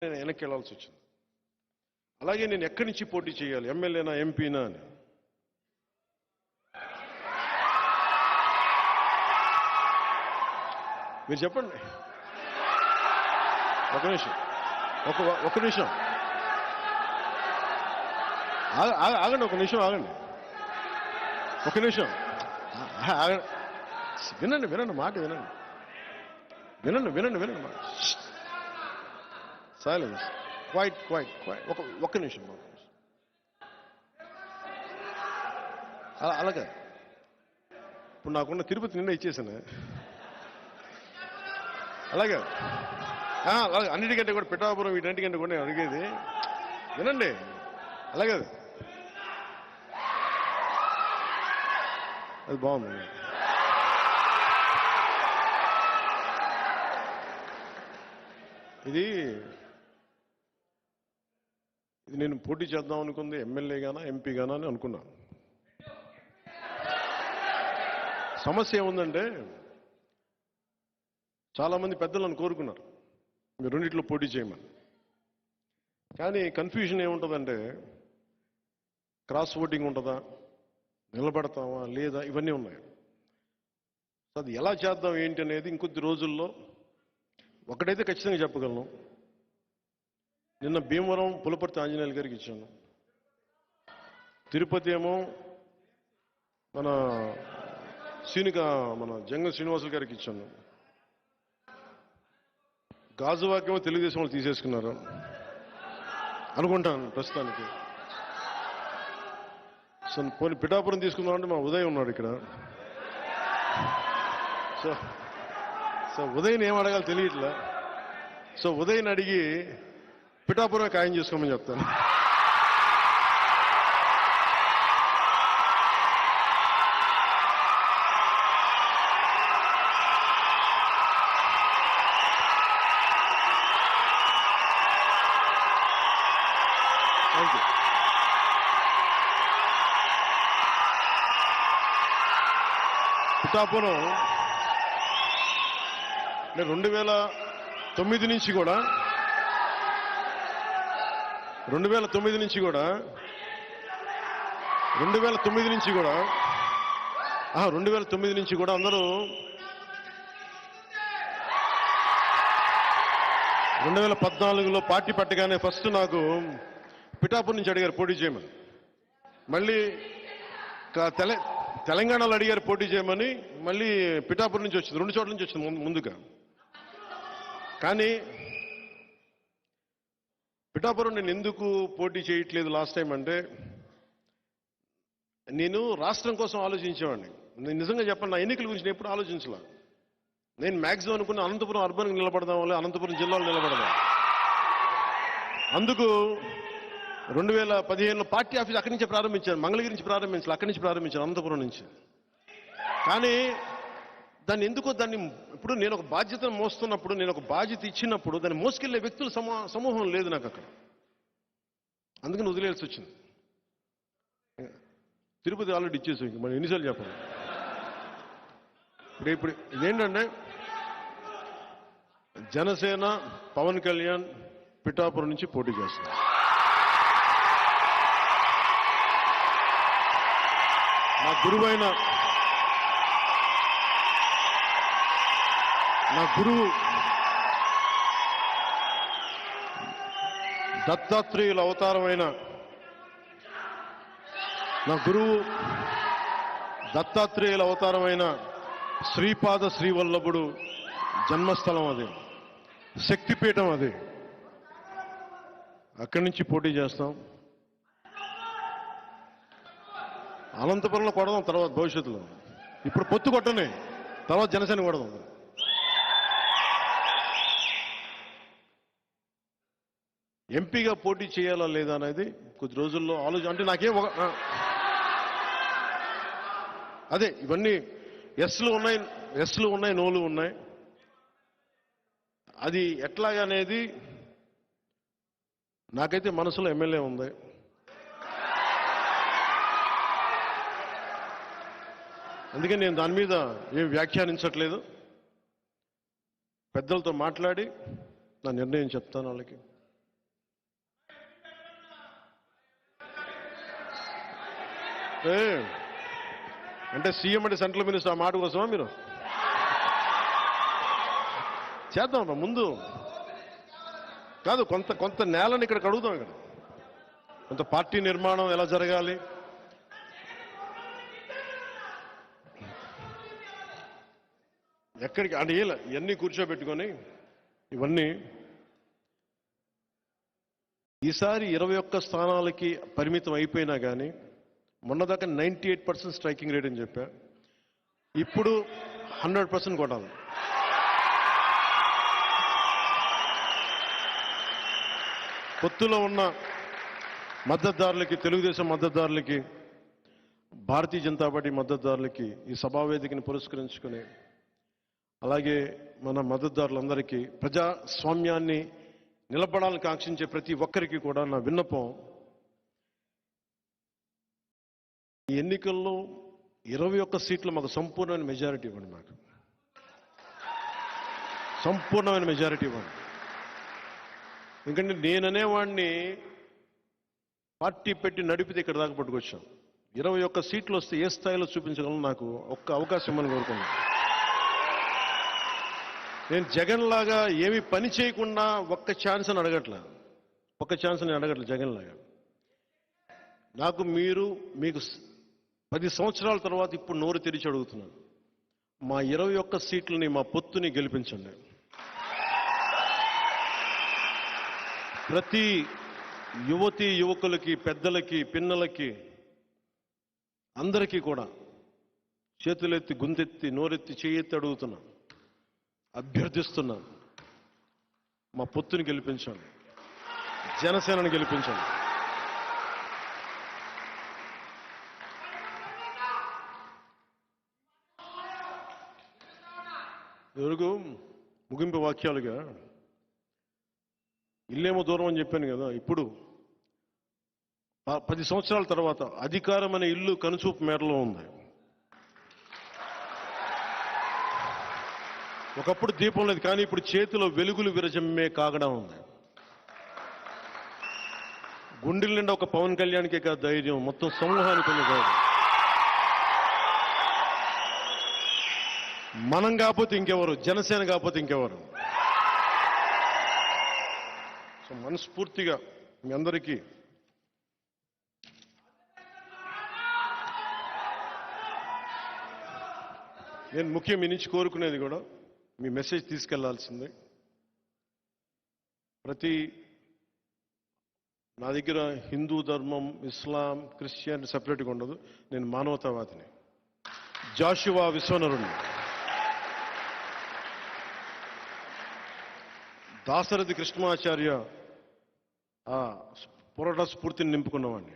నేను వెనక్కి వెళ్ళాల్సి వచ్చింది. అలాగే నేను ఎక్కడి నుంచి పోటీ చేయాలి, ఎమ్మెల్యేనా ఎంపీనా అని. మీరు చెప్పండి. ఒక నిమిషం, ఒక నిమిషం ఆగండి, ఒక నిమిషం ఆగండి, ఒక నిమిషం ఆగండి. వినండి వినండి మాట వినండి వినండి వినండి వినండి మాట. Silence, quiet quiet quiet. ఒక్క నిమిషం. అలాగే ఇప్పుడు నాకున్న తిరుపతి నిన్న ఇచ్చేసాను. అలాగే అలాగే అన్నిటికంటే కూడా పిఠాపురం వీటన్నిటికంటే కూడా నేను అడిగేది వినండి. అలాగే అది బాగుంది. ఇది నేను పోటీ చేద్దాం అనుకుంది ఎమ్మెల్యేగానా ఎంపీగానా అని అనుకున్నాను. సమస్య ఏముందంటే చాలామంది పెద్దలు నన్ను కోరుకున్నారు మీరు రెండిట్లో పోటీ చేయమని. కానీ కన్ఫ్యూజన్ ఏముంటుందంటే క్రాస్ ఓటింగ్ ఉంటుందా, నిలబడతామా లేదా, ఇవన్నీ ఉన్నాయి. అది ఎలా చేద్దాం ఏంటి అనేది ఇంకొద్ది రోజుల్లో ఒకటైతే ఖచ్చితంగా చెప్పగలను. నిన్న భీమవరం పులపర్తి ఆంజనేయులు గారికి ఇచ్చాను. తిరుపతి ఏమో మన జంగం శ్రీనివాసులు గారికి ఇచ్చాను. గాజువాకేమో తెలుగుదేశం వాళ్ళు తీసేసుకున్నారు అనుకుంటాను ప్రస్తుతానికి. సో పోనీ పిఠాపురం తీసుకుందామంటే మా ఉదయ్ ఉన్నాడు ఇక్కడ. సో ఉదయ్ని ఏం అడగాలి తెలియట్లే. సో ఉదయ్ని అడిగి పిఠాపురం ఖాయం చేసుకోమని చెప్తాను. Thank you. పిఠాపురం 2009 నుంచి కూడా 2009 నుంచి కూడా 2009 నుంచి కూడా అందరూ 2014లో పార్టీ పట్టగానే ఫస్ట్ నాకు పిఠాపురం నుంచి అడిగారు పోటీ చేయమని. మళ్ళీ తెలంగాణలో అడిగారు పోటీ చేయమని. మళ్ళీ పిఠాపురం నుంచి వచ్చింది, 2 చోట్ల నుంచి వచ్చింది ముందుగా. కానీ పిఠాపురం నేను ఎందుకు పోటీ చేయట్లేదు లాస్ట్ టైం అంటే, నేను రాష్ట్రం కోసం ఆలోచించేవాడిని. నేను నిజంగా చెప్పండి, నా ఎన్నికల గురించి నేను ఎప్పుడు ఆలోచించలే. నేను మ్యాక్సిమం అనుకున్న అనంతపురం అర్బన్కి నిలబడదాం, అనంతపురం జిల్లాలో నిలబడదాం. అందుకు 2015లో పార్టీ ఆఫీస్ అక్కడి నుంచే ప్రారంభించాను. మంగళగిరి నుంచి ప్రారంభించాలి, అక్కడి నుంచి ప్రారంభించాను, అనంతపురం నుంచి. కానీ దాన్ని ఇప్పుడు నేను ఒక బాధ్యతను మోస్తున్నప్పుడు, నేను ఒక బాధ్యత ఇచ్చినప్పుడు దాన్ని మోసుకెళ్లే వ్యక్తుల సమూహం లేదు నాకు అక్కడ. అందుకని వదిలేయాల్సి వచ్చింది. తిరుపతి ఆల్రెడీ ఇచ్చేసాం, మనం ఎన్నిసార్లు చెప్పాలి. ఇప్పుడు ఇదేంటంటే జనసేన పవన్ కళ్యాణ్ పిఠాపురం నుంచి పోటీ చేస్తున్నారు. నా గురువు దత్తాత్రేయుల అవతారమైన శ్రీపాద శ్రీవల్లభుడు జన్మస్థలం అది, శక్తిపీఠం అది. అక్కడి నుంచి పోటీ చేస్తాం. అనంతపురంలో కొడదాం తర్వాత భవిష్యత్తులో. ఇప్పుడు పొత్తు కొట్టనే, తర్వాత జనసేన కొడదాం. ఎంపీగా పోటీ చేయాలా లేదా అనేది కొద్ది రోజుల్లో అంటే నాకేం అదే ఇవన్నీ ఎస్లు ఉన్నాయి, నోలు ఉన్నాయి. అది ఎట్లాగా అనేది నాకైతే మనసులో ఎమ్మెల్యే ఉంది. అందుకని నేను దాని మీద ఏం వ్యాఖ్యానించట్లేదు. పెద్దలతో మాట్లాడి నా నిర్ణయం చెప్తాను వాళ్ళకి. ఏ, అంటే సీఎం అంటే సెంట్రల్ మినిస్టర్ ఆ మాట కోసమా మీరు? చేద్దాం ముందు కాదు, కొంత కొంత నేలని ఇక్కడ కడుగుదాం. ఇక్కడ కొంత పార్టీ నిర్మాణం ఎలా జరగాలి, ఎక్కడికి అంటే ఇవన్నీ కూర్చోబెట్టుకొని ఇవన్నీ ఈసారి 21 స్థానాలకి పరిమితం అయిపోయినా కానీ మొన్నదాకా 98% స్ట్రైకింగ్ రేట్ అని చెప్పా. ఇప్పుడు 100% కొట్టాలి. పొత్తులో ఉన్న మద్దతుదారులకి, తెలుగుదేశం మద్దతుదారులకి, భారతీయ జనతా పార్టీ మద్దతుదారులకి ఈ సభావేదికని పురస్కరించుకుని, అలాగే మన మద్దతుదారులందరికీ ప్రజాస్వామ్యాన్ని నిలబడాలని కాంక్షించే ప్రతి ఒక్కరికి కూడా నా విన్నపం, ఈ ఎన్నికల్లో 21 సీట్లు మాకు సంపూర్ణమైన మెజారిటీ ఇవ్వండి. మాకు సంపూర్ణమైన మెజారిటీ ఇవ్వండి. ఎందుకంటే నేననేవాడిని పార్టీ పెట్టి నడిపితే ఇక్కడ దాకా పట్టుకొచ్చాం. 21 సీట్లు వస్తే ఏ స్థాయిలో చూపించగలను నాకు ఒక్క అవకాశం అని కోరుకున్నాను. నేను జగన్ లాగా ఏమి పని చేయకుండా ఒక్క ఛాన్స్ అని అడగట్లేదు. ఒక్క ఛాన్స్ అని అడగట్లేదు జగన్ లాగా. నాకు మీకు 10 సంవత్సరాల తర్వాత ఇప్పుడు నోరు తెరిచి అడుగుతున్నాను, మా 21 సీట్లని, మా పొత్తుని గెలిపించండి. ప్రతి యువతి యువకులకి, పెద్దలకి, పిన్నలకి, అందరికీ కూడా చేతులెత్తి, గుంతెత్తి, నోరెత్తి, చేయెత్తి అడుగుతున్నా, అభ్యర్థిస్తున్నా, మా పొత్తుని గెలిపించండి, జనసేనని గెలిపించండి. ఎవరికి ముగింపు వాక్యాలుగా ఇల్లేమో దూరం అని చెప్పాను కదా, ఇప్పుడు 10 సంవత్సరాల తర్వాత అధికారం అనే ఇల్లు కనుచూపు మేరలో ఉంది. ఒకప్పుడు దీపం లేదు, కానీ ఇప్పుడు చేతిలో వెలుగులు విరజమ్మే కాగడం ఉంది. గుండెల నిండా ఒక పవన్ కళ్యాణ్కే కాదు ధైర్యం, మొత్తం సమూహానికి ఉంది ధైర్యం. మనం కాకపోతే ఇంకెవరు, జనసేన కాకపోతే ఇంకెవరు. సో మనస్ఫూర్తిగా మీ అందరికీ నేను ముఖ్యం మీ నుంచి కోరుకునేది కూడా, మీ మెసేజ్ తీసుకెళ్లాల్సిందే. నా దగ్గర హిందూ ధర్మం, ఇస్లాం, క్రిస్టియన్ సెపరేట్గా ఉండదు. నేను మానవతావాదిని, జాషువా విశ్వనరుణ్ణి, దాశరథి కృష్ణమాచార్య పోరాట స్ఫూర్తిని నింపుకున్నవాడిని.